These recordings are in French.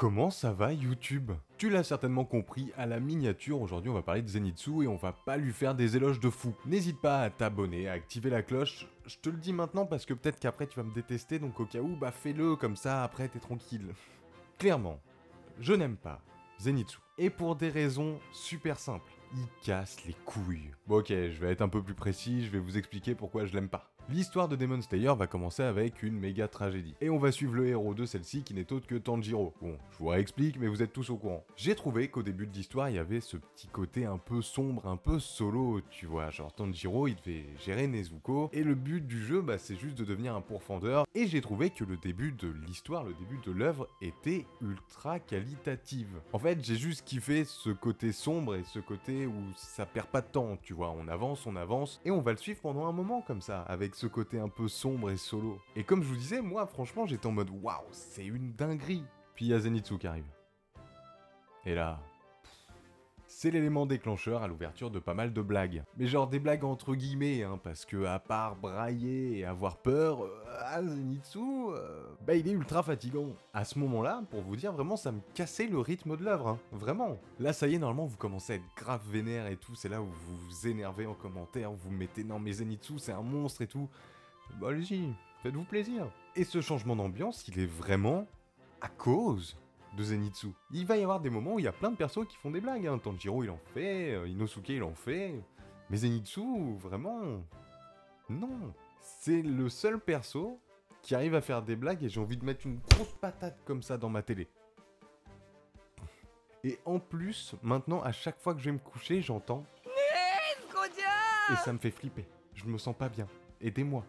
Comment ça va YouTube? Tu l'as certainement compris, à la miniature, aujourd'hui on va parler de Zenitsu et on va pas lui faire des éloges de fou. N'hésite pas à t'abonner, à activer la cloche, je te le dis maintenant parce que peut-être qu'après tu vas me détester, donc au cas où, bah fais-le, comme ça après t'es tranquille. Clairement, je n'aime pas Zenitsu. Et pour des raisons super simples. Il casse les couilles. Bon ok, je vais être un peu plus précis, je vais vous expliquer pourquoi je l'aime pas. L'histoire de Demon Slayer va commencer avec une méga tragédie. Et on va suivre le héros de celle-ci qui n'est autre que Tanjiro. Bon, je vous réexplique, mais vous êtes tous au courant. J'ai trouvé qu'au début de l'histoire, il y avait ce petit côté un peu sombre, un peu solo, tu vois. Genre Tanjiro, il devait gérer Nezuko, et le but du jeu, bah c'est juste de devenir un pourfendeur. Et j'ai trouvé que le début de l'histoire, le début de l'œuvre, était ultra qualitative. En fait, j'ai juste kiffé ce côté sombre et ce côté où ça perd pas de temps, tu vois. On avance, et on va le suivre pendant un moment comme ça, avec ce côté un peu sombre et solo. Et comme je vous disais, moi franchement j'étais en mode waouh, c'est une dinguerie. Puis il y a Zenitsu qui arrive. Et là, c'est l'élément déclencheur à l'ouverture de pas mal de blagues. Mais genre des blagues entre guillemets, hein, parce que à part brailler et avoir peur, Zenitsu, bah il est ultra fatigant. À ce moment-là, pour vous dire, vraiment ça me cassait le rythme de l'œuvre, hein, vraiment. Là ça y est, normalement vous commencez à être grave vénère et tout, c'est là où vous vous énervez en commentaire, vous mettez non mais Zenitsu c'est un monstre et tout. Bah allez-y, faites-vous plaisir. Et ce changement d'ambiance, il est vraiment à cause de Zenitsu. Il va y avoir des moments où il y a plein de persos qui font des blagues, hein. Tanjiro il en fait, Inosuke il en fait, mais Zenitsu, vraiment, non. C'est le seul perso qui arrive à faire des blagues et j'ai envie de mettre une grosse patate comme ça dans ma télé. Et en plus, maintenant, à chaque fois que je vais me coucher, j'entends et ça me fait flipper. Je me sens pas bien. Aidez-moi.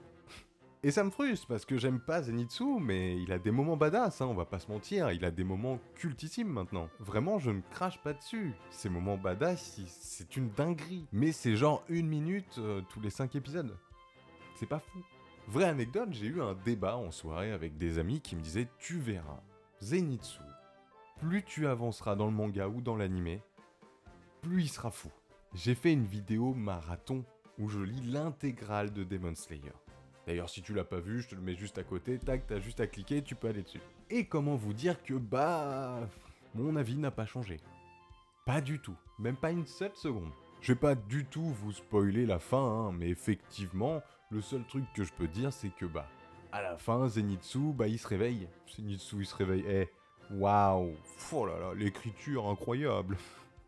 Et ça me frustre parce que j'aime pas Zenitsu, mais il a des moments badass, hein, on va pas se mentir, il a des moments cultissimes maintenant. Vraiment, je ne crache pas dessus. Ces moments badass, c'est une dinguerie. Mais c'est genre 1 minute tous les 5 épisodes. C'est pas fou. Vraie anecdote, j'ai eu un débat en soirée avec des amis qui me disaient « Tu verras, Zenitsu, plus tu avanceras dans le manga ou dans l'animé, plus il sera fou. » J'ai fait une vidéo marathon où je lis l'intégrale de Demon Slayer. D'ailleurs, si tu l'as pas vu, je te le mets juste à côté, tac, t'as juste à cliquer, tu peux aller dessus. Et comment vous dire que, bah... mon avis n'a pas changé. Pas du tout, même pas une seule seconde. Je vais pas du tout vous spoiler la fin, hein, mais effectivement, le seul truc que je peux dire, c'est que, bah... à la fin, Zenitsu, bah il se réveille. Zenitsu, il se réveille, waouh, oh là là, l'écriture incroyable.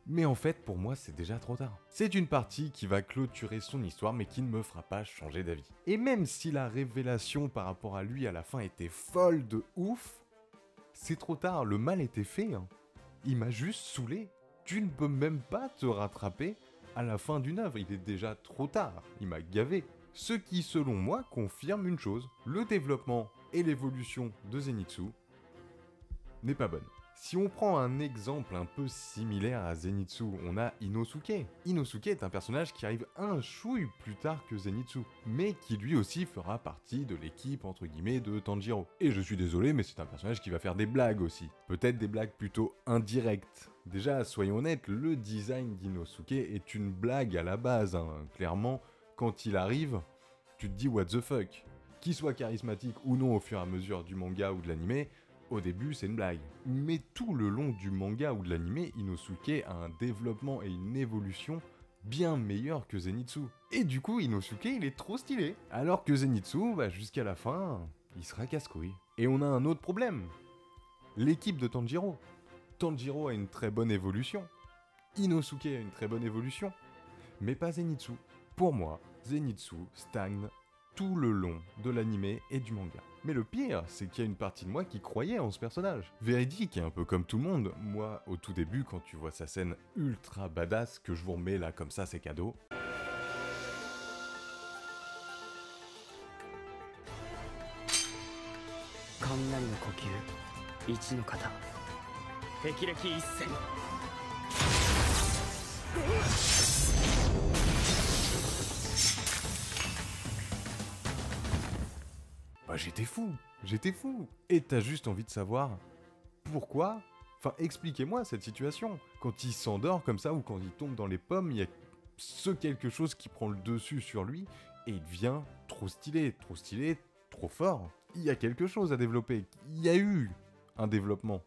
Mais en fait, pour moi, c'est déjà trop tard. C'est une partie qui va clôturer son histoire, mais qui ne me fera pas changer d'avis. Et même si la révélation par rapport à lui à la fin était folle de ouf, c'est trop tard, le mal était fait. Hein. Il m'a juste saoulé. Tu ne peux même pas te rattraper à la fin d'une œuvre, il est déjà trop tard, il m'a gavé. Ce qui, selon moi, confirme une chose, le développement et l'évolution de Zenitsu n'est pas bonne. Si on prend un exemple un peu similaire à Zenitsu, on a Inosuke. Inosuke est un personnage qui arrive un chouille plus tard que Zenitsu, mais qui lui aussi fera partie de l'équipe entre guillemets de Tanjiro. Et je suis désolé, mais c'est un personnage qui va faire des blagues aussi. Peut-être des blagues plutôt indirectes. Déjà, soyons honnêtes, le design d'Inosuke est une blague à la base, hein. Clairement, quand il arrive, tu te dis what the fuck. Qu'il soit charismatique ou non au fur et à mesure du manga ou de l'anime, au début, c'est une blague. Mais tout le long du manga ou de l'anime, Inosuke a un développement et une évolution bien meilleurs que Zenitsu. Et du coup, Inosuke, il est trop stylé. Alors que Zenitsu, bah, jusqu'à la fin, il sera casse-couille. Et on a un autre problème. L'équipe de Tanjiro. Tanjiro a une très bonne évolution. Inosuke a une très bonne évolution. Mais pas Zenitsu. Pour moi, Zenitsu stagne tout le long de l'anime et du manga. Mais le pire, c'est qu'il y a une partie de moi qui croyait en ce personnage. Véridique, et un peu comme tout le monde, moi, au tout début, quand tu vois sa scène ultra badass, que je vous remets là comme ça, c'est cadeau. Bah j'étais fou. Et t'as juste envie de savoir pourquoi. Enfin, expliquez-moi cette situation. Quand il s'endort comme ça ou quand il tombe dans les pommes, il y a ce quelque chose qui prend le dessus sur lui et il devient trop stylé, trop fort. Il y a quelque chose à développer. Il y a eu un développement.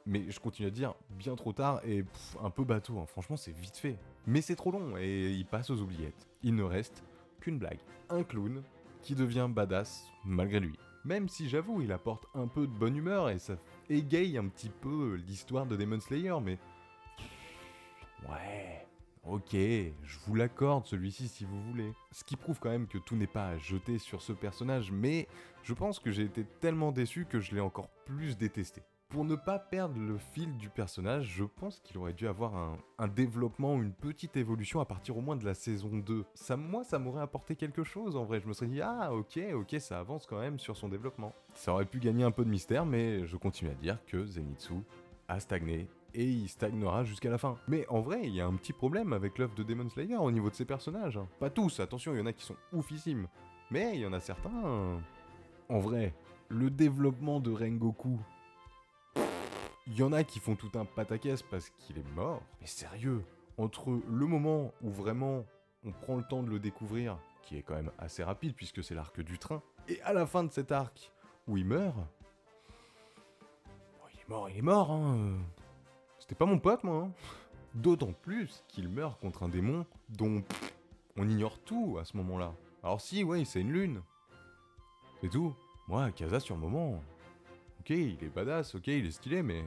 Mais je continue à dire bien trop tard et un peu bateau, hein. Franchement c'est vite fait. Mais c'est trop long et il passe aux oubliettes. Il ne reste qu'une blague. Un clown qui devient badass malgré lui. Même si j'avoue il apporte un peu de bonne humeur et ça égaye un petit peu l'histoire de Demon Slayer, mais... Ouais... Ok, je vous l'accorde celui-ci si vous voulez. Ce qui prouve quand même que tout n'est pas à jeter sur ce personnage, mais je pense que j'ai été tellement déçu que je l'ai encore plus détesté. Pour ne pas perdre le fil du personnage, je pense qu'il aurait dû avoir un développement, une petite évolution à partir au moins de la saison 2. Ça m'aurait apporté quelque chose en vrai. Je me serais dit, ah ok, ça avance quand même sur son développement. Ça aurait pu gagner un peu de mystère, mais je continue à dire que Zenitsu a stagné et il stagnera jusqu'à la fin. Mais en vrai, il y a un petit problème avec l'œuvre de Demon Slayer au niveau de ses personnages. Pas tous, attention, il y en a qui sont oufissimes. Mais il y en a certains... En vrai, le développement de Rengoku... Il y en a qui font tout un pataquès parce qu'il est mort. Mais sérieux, entre le moment où vraiment on prend le temps de le découvrir, qui est quand même assez rapide puisque c'est l'arc du train, et à la fin de cet arc où il meurt... Bon, il est mort, hein. C'était pas mon pote, moi. Hein. D'autant plus qu'il meurt contre un démon dont on ignore tout à ce moment-là. Alors si, ouais, c'est une lune. C'est tout. Moi, Kaza sur le moment... Ok, il est badass, ok, il est stylé, mais...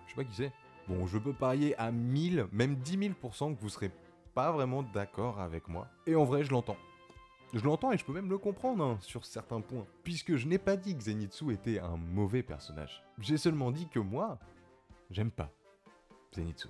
Je sais pas qui c'est. Bon, je peux parier à 1000, même 10 000% que vous serez pas vraiment d'accord avec moi. Et en vrai, je l'entends. Je l'entends et je peux même le comprendre hein, sur certains points. Puisque je n'ai pas dit que Zenitsu était un mauvais personnage. J'ai seulement dit que moi, j'aime pas Zenitsu.